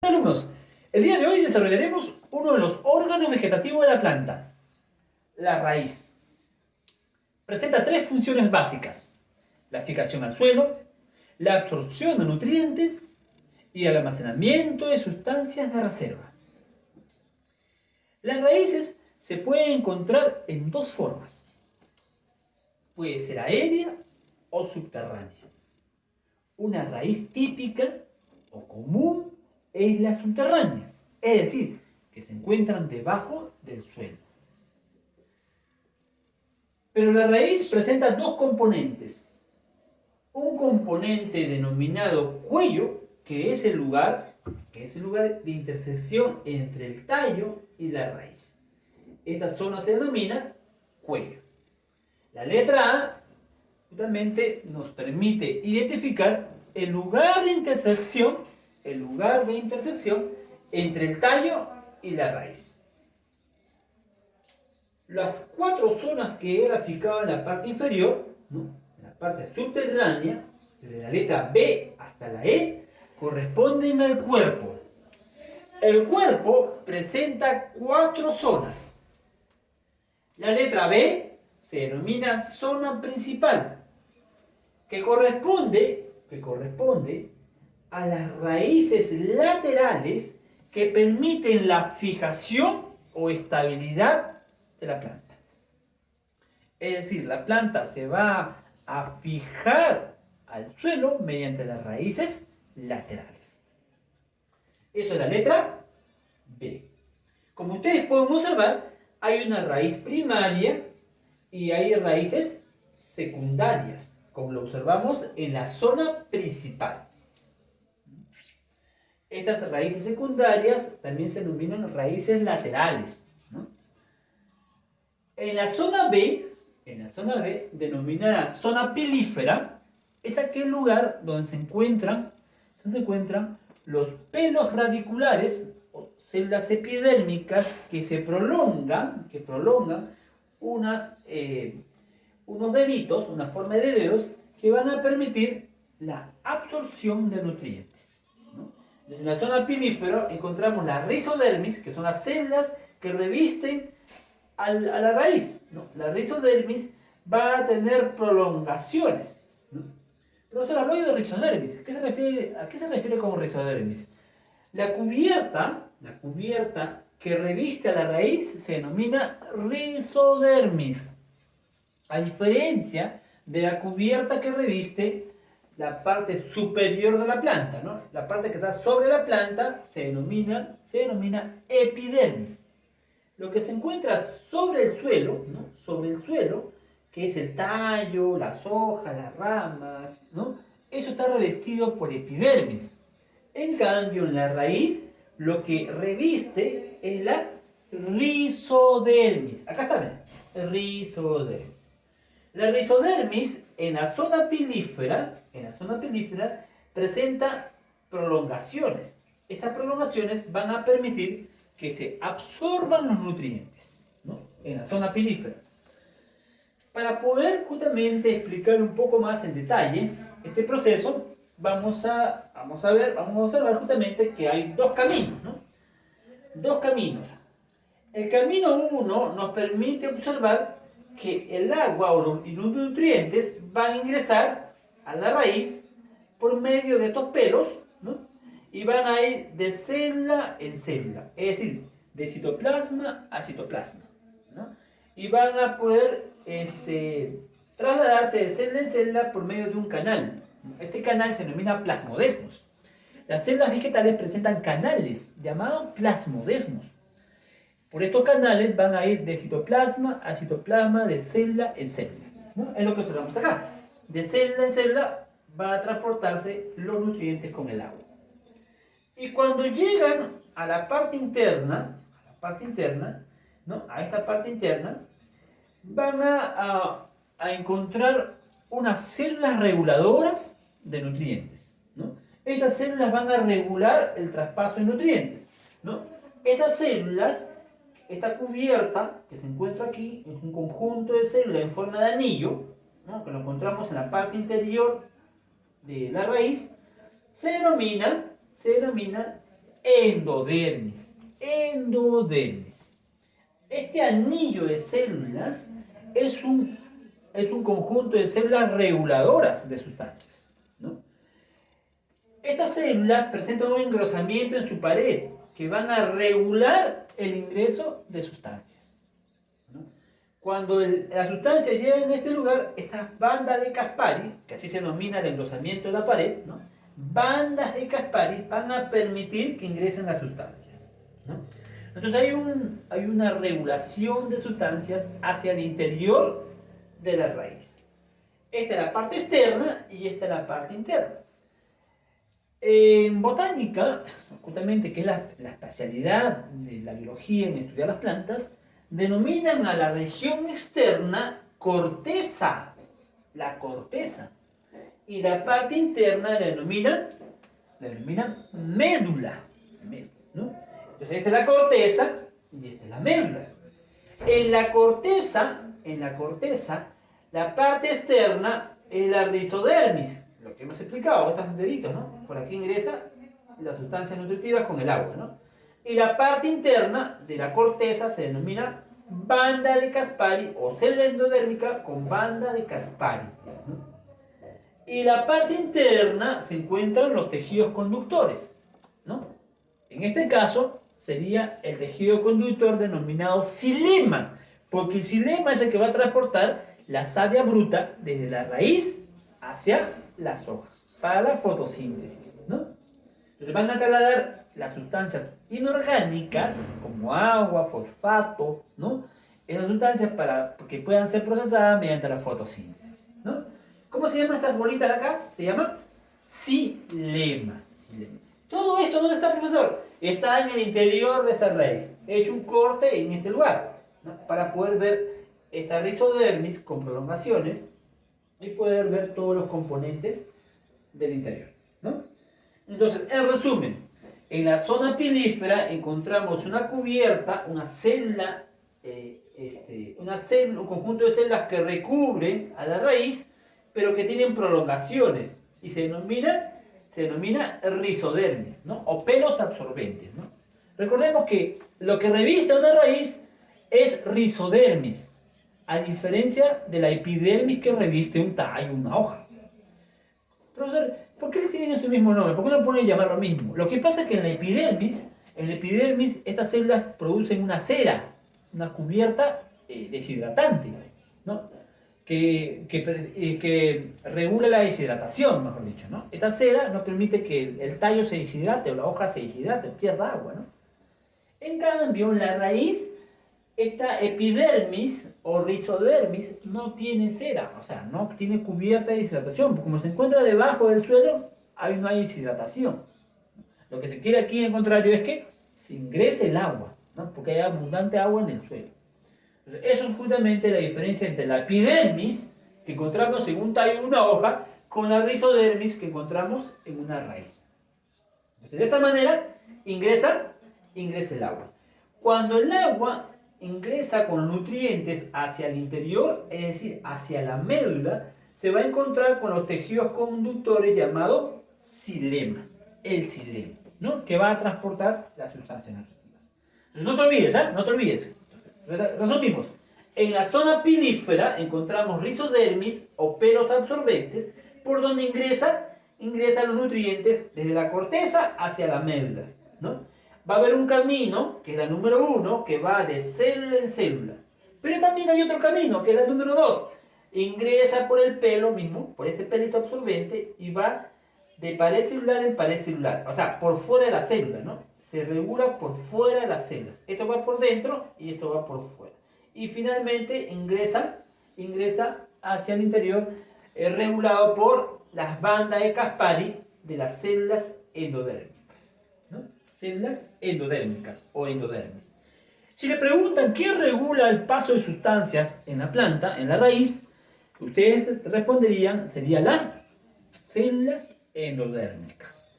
Alumnos, el día de hoy desarrollaremos uno de los órganos vegetativos de la planta, la raíz. Presenta tres funciones básicas: la fijación al suelo, la absorción de nutrientes y el almacenamiento de sustancias de reserva. Las raíces se pueden encontrar en dos formas. Puede ser aérea o subterránea. Una raíz típica o común es la subterránea, es decir, que se encuentran debajo del suelo. Pero la raíz presenta dos componentes. Un componente denominado cuello, que es el lugar de intersección entre el tallo y la raíz. Esta zona se denomina cuello. La letra A justamente nos permite identificar el lugar de intersección entre el tallo y la raíz. Las cuatro zonas que he graficado en la parte inferior, en la parte subterránea, desde la letra B hasta la E, corresponden al cuerpo. El cuerpo presenta cuatro zonas. La letra B se denomina zona principal, que corresponde a las raíces laterales que permiten la fijación o estabilidad de la planta. Es decir, la planta se va a fijar al suelo mediante las raíces laterales. Eso es la letra B. Como ustedes pueden observar, hay una raíz primaria y hay raíces secundarias, como lo observamos en la zona principal. Estas raíces secundarias también se denominan raíces laterales, ¿no? En la zona B, denominada zona pilífera, es aquel lugar donde se encuentran los pelos radiculares o células epidérmicas que prolongan unos deditos, una forma de dedos, que van a permitir la absorción de nutrientes, ¿no? Desde la zona pilífera encontramos la rizodermis, que son las células que revisten a la raíz, ¿no? La rizodermis va a tener prolongaciones, ¿no? Profesor, habló de rizodermis. ¿A qué se refiere como rizodermis? La cubierta que reviste a la raíz se denomina rizodermis, a diferencia de la cubierta que reviste la parte superior de la planta, ¿no? La parte que está sobre la planta se denomina epidermis. Lo que se encuentra sobre el suelo, ¿no? Que es el tallo, las hojas, las ramas, ¿no? Eso está revestido por epidermis. En cambio, en la raíz, lo que reviste es la rizodermis. Acá está, ¿ven? Rizodermis. La rizodermis en la zona pilífera presenta prolongaciones. Estas prolongaciones van a permitir que se absorban los nutrientes, ¿no? En la zona pilífera. Para poder justamente explicar un poco más en detalle este proceso, vamos a observar justamente que hay dos caminos, ¿no? Dos caminos. El camino 1 nos permite observar que el agua y los nutrientes van a ingresar a la raíz por medio de estos pelos, ¿no? Y van a ir de célula en célula, es decir, de citoplasma a citoplasma, ¿no? Y van a poder trasladarse de célula en célula por medio de un canal. Este canal se denomina plasmodesmos. Las células vegetales presentan canales llamados plasmodesmos. Por estos canales van a ir de citoplasma a citoplasma, de célula en célula, ¿no? Es lo que observamos acá. De célula en célula va a transportarse los nutrientes con el agua. Y cuando llegan a la parte interna, ¿no? A esta parte interna, van a encontrar unas células reguladoras de nutrientes, ¿no? Estas células van a regular el traspaso de nutrientes, ¿no? Estas células, esta cubierta que se encuentra aquí, es un conjunto de células en forma de anillo, ¿no? Que lo encontramos en la parte interior de la raíz, se denomina endodermis. Endodermis. Este anillo de células es un conjunto de células reguladoras de sustancias, ¿no? Estas células presentan un engrosamiento en su pared que van a regular el ingreso de sustancias, ¿no? Cuando la sustancia llega en este lugar, estas bandas de Caspari, que así se denomina el engrosamiento de la pared, ¿no? Bandas de Caspari van a permitir que ingresen las sustancias, ¿no? Entonces hay una regulación de sustancias hacia el interior de la raíz. Esta es la parte externa y esta es la parte interna. En botánica, justamente, que es la especialidad de la biología en estudiar las plantas, denominan a la región externa corteza, la corteza, y la parte interna la denominan médula, ¿no? Entonces esta es la corteza y esta es la médula. En la corteza, la parte externa es la rizodermis, lo que hemos explicado, estos deditos, ¿no? Por aquí ingresa las sustancias nutritivas con el agua, ¿no? Y la parte interna de la corteza se denomina banda de Caspari o célula endodérmica con banda de Caspari, ¿no? Y la parte interna se encuentran los tejidos conductores, ¿no? En este caso sería el tejido conductor denominado xilema, porque el xilema es el que va a transportar la savia bruta desde la raíz hacia las hojas para la fotosíntesis, ¿no? Entonces van a trasladar las sustancias inorgánicas como agua, fosfato, ¿no? Esas sustancias para que puedan ser procesadas mediante la fotosíntesis, ¿no? ¿Cómo se llaman estas bolitas de acá? Se llama xilema. Todo esto, ¿dónde está, profesor? Está en el interior de esta raíz. He hecho un corte en este lugar, ¿no? Para poder ver esta rizodermis con prolongaciones y poder ver todos los componentes del interior, ¿no? Entonces, en resumen, en la zona pilífera encontramos una cubierta, una célula, un conjunto de células que recubren a la raíz, pero que tienen prolongaciones y se denomina rizodermis, ¿no? O pelos absorbentes, ¿no? Recordemos que lo que reviste una raíz es rizodermis, a diferencia de la epidermis que reviste un tallo, una hoja. Profesor, ¿por qué le tienen ese mismo nombre? ¿Por qué no pueden llamar lo mismo? Lo que pasa es que en la epidermis estas células producen una cera, una cubierta deshidratante, ¿no? Que regula la deshidratación, mejor dicho, ¿no? Esta cera no permite que el tallo se deshidrate o la hoja se deshidrate o pierda agua, ¿no? En cambio, la raíz, esta epidermis o rizodermis no tiene cera, o sea, no tiene cubierta de deshidratación, porque como se encuentra debajo del suelo, ahí no hay deshidratación. Lo que se quiere aquí, en contrario, es que se ingrese el agua, ¿no? Porque hay abundante agua en el suelo. Entonces, eso es justamente la diferencia entre la epidermis, que encontramos en un tallo o una hoja, con la rizodermis que encontramos en una raíz. Entonces, de esa manera ingresa el agua. Cuando el agua ingresa con nutrientes hacia el interior, es decir, hacia la médula, se va a encontrar con los tejidos conductores llamado xilema, el xilema, ¿no? Que va a transportar las sustancias nutritivas. Entonces no te olvides, ¿eh? No te olvides. Resumimos. En la zona pilífera encontramos rizodermis o pelos absorbentes por donde ingresan los nutrientes desde la corteza hacia la médula, ¿no? Va a haber un camino, que es la número 1, que va de célula en célula. Pero también hay otro camino, que es la número 2. Ingresa por el pelo mismo, por este pelito absorbente, y va de pared celular en pared celular. O sea, por fuera de la célula, ¿no? Se regula por fuera de las células. Esto va por dentro y esto va por fuera. Y finalmente ingresa hacia el interior, regulado por las bandas de Caspari de las células endodérmicas, ¿no? Células endodérmicas o endodermis. Si le preguntan qué regula el paso de sustancias en la planta, en la raíz, ustedes responderían, sería las células endodérmicas.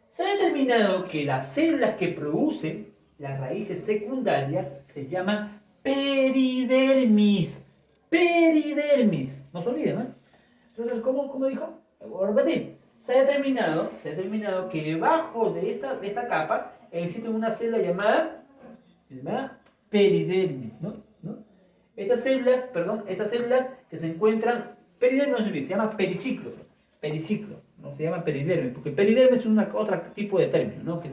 Se ha determinado que las células que producen las raíces secundarias se llaman peridermis. Peridermis. No se olviden, ¿no? Entonces, ¿cómo dijo? Voy a repetir. se ha determinado que debajo de esta capa existe una célula llamada peridermis, ¿no? Estas células que se encuentran, peridermis no se olvide, se llama periciclo, no se llama peridermis, porque peridermis es otro tipo de término, ¿no? Que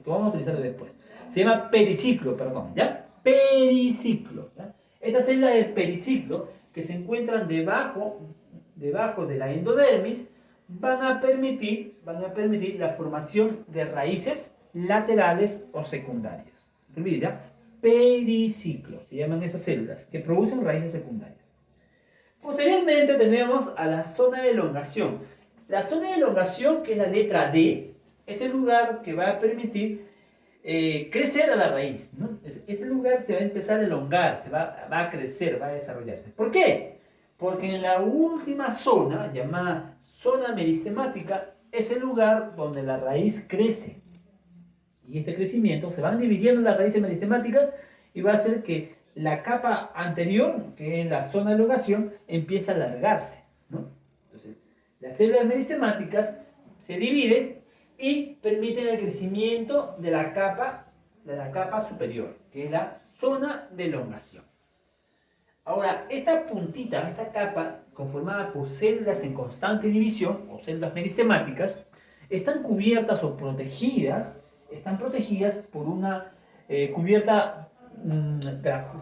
vamos a utilizar después. Se llama periciclo, ¿ya? Periciclo, ¿ya? Estas células del periciclo que se encuentran debajo de la endodermis van a permitir la formación de raíces laterales o secundarias. No olvides, ¿ya? Periciclo, se llaman esas células que producen raíces secundarias. Posteriormente tenemos a la zona de elongación. La zona de elongación, que es la letra D, es el lugar que va a permitir crecer a la raíz, ¿no? Este lugar se va a empezar a elongar, va a crecer, va a desarrollarse. ¿Por qué? Porque en la última zona, llamada zona meristemática, es el lugar donde la raíz crece. Y este crecimiento se van dividiendo las raíces meristemáticas y va a hacer que la capa anterior, que es la zona de elongación, empiece a alargarse, ¿no? Entonces, las células meristemáticas se dividen y permiten el crecimiento de la capa superior, que es la zona de elongación. Ahora, esta puntita, esta capa, conformada por células en constante división, o células meristemáticas, están cubiertas o están protegidas por una cubierta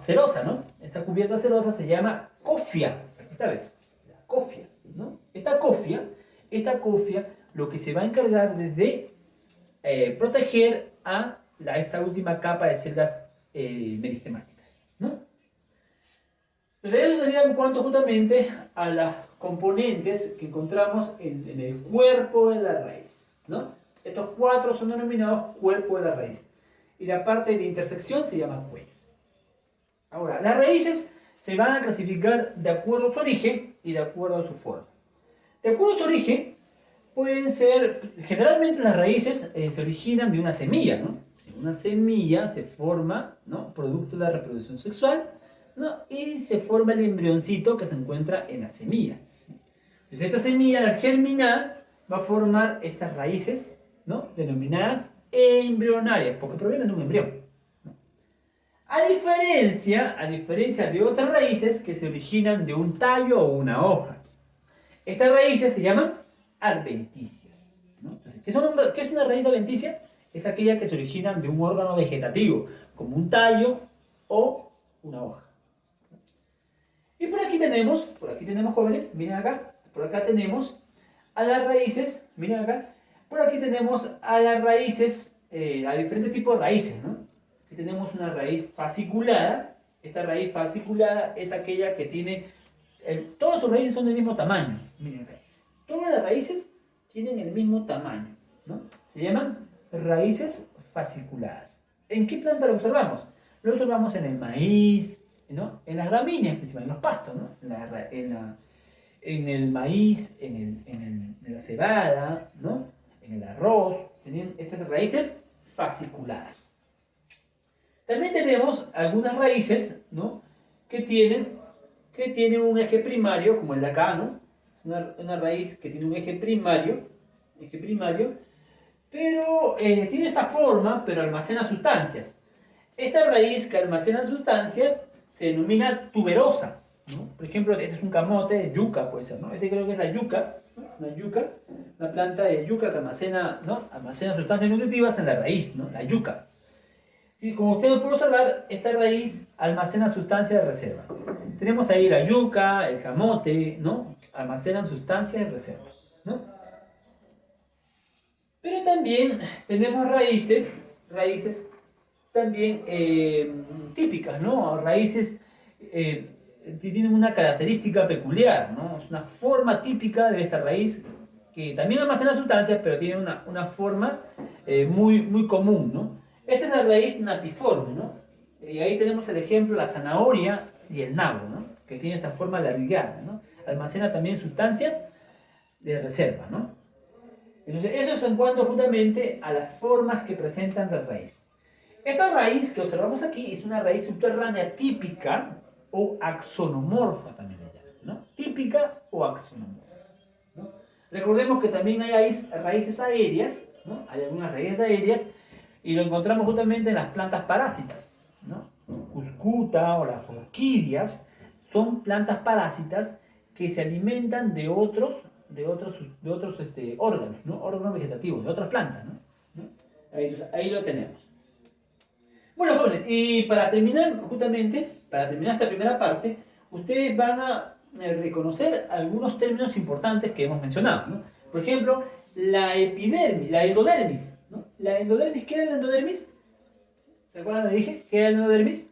cerosa, ¿no? Esta cubierta cerosa se llama cofia. Aquí está, ¿ves? La cofia, ¿no? Esta cofia lo que se va a encargar de proteger a esta última capa de células meristemáticas, ¿no? Entonces, eso sería en cuanto justamente a las componentes que encontramos en el cuerpo de la raíz, ¿no? Estos cuatro son denominados cuerpo de la raíz. Y la parte de intersección se llama cuello. Ahora, las raíces se van a clasificar de acuerdo a su origen y de acuerdo a su forma. De acuerdo a su origen, pueden ser, generalmente las raíces se originan de una semilla, ¿no? Una semilla se forma, ¿no? Producto de la reproducción sexual, ¿no? Y se forma el embrioncito que se encuentra en la semilla. Entonces esta semilla, al germinar, va a formar estas raíces, ¿no? Denominadas embrionarias, porque provienen de un embrión, ¿no? A diferencia de otras raíces que se originan de un tallo o una hoja. Estas raíces se llaman adventicias, ¿no? Entonces, ¿qué es una raíz adventicia? Es aquella que se origina de un órgano vegetativo, como un tallo o una hoja. Y por aquí tenemos jóvenes, miren acá, por acá tenemos a las raíces, miren acá, por aquí tenemos a las raíces, a diferentes tipos de raíces, ¿no? Aquí tenemos una raíz fasciculada. Esta raíz fasciculada es aquella que tiene, todas sus raíces son del mismo tamaño, miren acá. Todas las raíces tienen el mismo tamaño, ¿no? Se llaman raíces fasciculadas. ¿En qué planta lo observamos? Lo observamos en el maíz, ¿no? En las gramíneas, principalmente en los pastos, ¿no? En el maíz, en la cebada, ¿no? En el arroz, tienen estas raíces fasciculadas. También tenemos algunas raíces, ¿no? que tienen un eje primario, como el de acá, ¿no? Una raíz que tiene un eje primario, pero tiene esta forma, pero almacena sustancias. Esta raíz que almacena sustancias se denomina tuberosa, ¿no? Por ejemplo, este es un camote, yuca puede ser, ¿no? Este creo que es la yuca, ¿no? Una planta de yuca que almacena, ¿no? Almacena sustancias nutritivas en la raíz, ¿no? La yuca. Sí, como ustedes pueden observar, esta raíz almacena sustancias de reserva. Tenemos ahí la yuca, el camote, ¿no? Almacenan sustancias de reserva, ¿no? Pero también tenemos raíces también típicas, ¿no? Raíces que tienen una característica peculiar, ¿no? Es una forma típica de esta raíz que también almacena sustancias, pero tiene una forma muy común, ¿no? Esta es la raíz napiforme, ¿no? Y ahí tenemos el ejemplo, la zanahoria y el nabo, ¿no? Que tiene esta forma alargada, ¿no? Almacena también sustancias de reserva, ¿no? Entonces, eso es en cuanto justamente a las formas que presentan la raíz. Esta raíz que observamos aquí es una raíz subterránea típica o axonomorfa, también le llaman, ¿no? Típica o axonomorfa, ¿no? Recordemos que también hay raíces aéreas, ¿no? Hay algunas raíces aéreas y lo encontramos justamente en las plantas parásitas, ¿no? Cuscuta o las orquídeas son plantas parásitas que se alimentan de otros órganos, ¿no? Órganos vegetativos, de otras plantas, ¿no? Ahí lo tenemos. Bueno, jóvenes, y para terminar, justamente, para terminar esta primera parte, ustedes van a reconocer algunos términos importantes que hemos mencionado, ¿no? Por ejemplo, la epidermis, la endodermis, ¿no? La endodermis, ¿qué era la endodermis? ¿Se acuerdan? ¿Le dije? ¿Qué era la endodermis?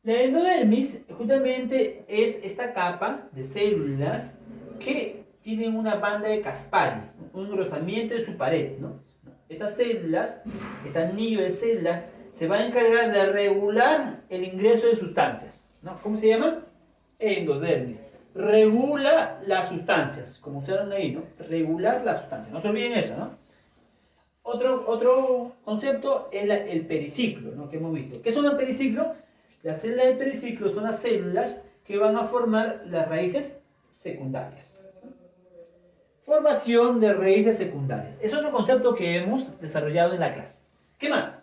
La endodermis justamente es esta capa de células que tienen una banda de Caspari, un engrosamiento de su pared, ¿no? Estas células, este anillo de células, se va a encargar de regular el ingreso de sustancias, ¿no? ¿Cómo se llama? Endodermis. Regula las sustancias, como usaron ahí, ¿no? Regular las sustancias. No se olviden eso, ¿no? Otro concepto es el periciclo, ¿no? Que hemos visto. ¿Qué son los periciclos? Las células del periciclo son las células que van a formar las raíces secundarias. Formación de raíces secundarias. Es otro concepto que hemos desarrollado en la clase. ¿Qué más?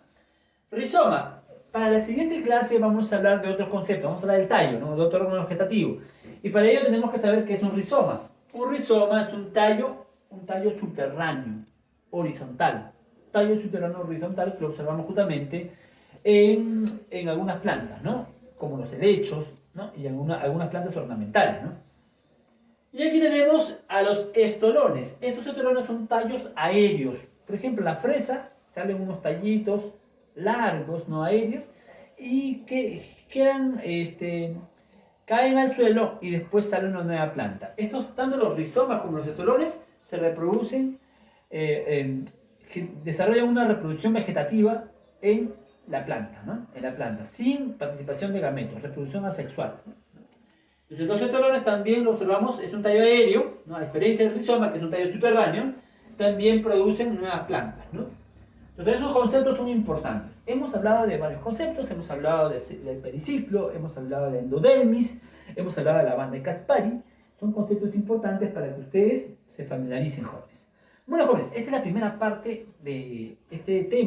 Rizoma. Para la siguiente clase vamos a hablar de otros conceptos. Vamos a hablar del tallo, ¿no? De otro órgano vegetativo. Y para ello tenemos que saber qué es un rizoma. Un rizoma es un tallo subterráneo, horizontal. Tallo subterráneo horizontal que lo observamos justamente en algunas plantas, ¿no? Como los helechos, ¿no? Y algunas plantas ornamentales, ¿no? Y aquí tenemos a los estolones. Estos estolones son tallos aéreos. Por ejemplo, la fresa, salen unos tallitos largos, no aéreos, y que quedan, caen al suelo y después sale una nueva planta. Estos, tanto los rizomas como los estolones, se reproducen, desarrollan una reproducción vegetativa en la planta, ¿no? En la planta, sin participación de gametos, reproducción asexual. Entonces, los estolones también lo observamos, es un tallo aéreo, ¿no? A diferencia del rizoma, que es un tallo subterráneo, también producen nuevas plantas, ¿no? Entonces, esos conceptos son importantes. Hemos hablado de varios conceptos, hemos hablado del periciclo, hemos hablado de endodermis, hemos hablado de la banda de Caspari. Son conceptos importantes para que ustedes se familiaricen, jóvenes. Bueno, jóvenes, esta es la primera parte de este tema.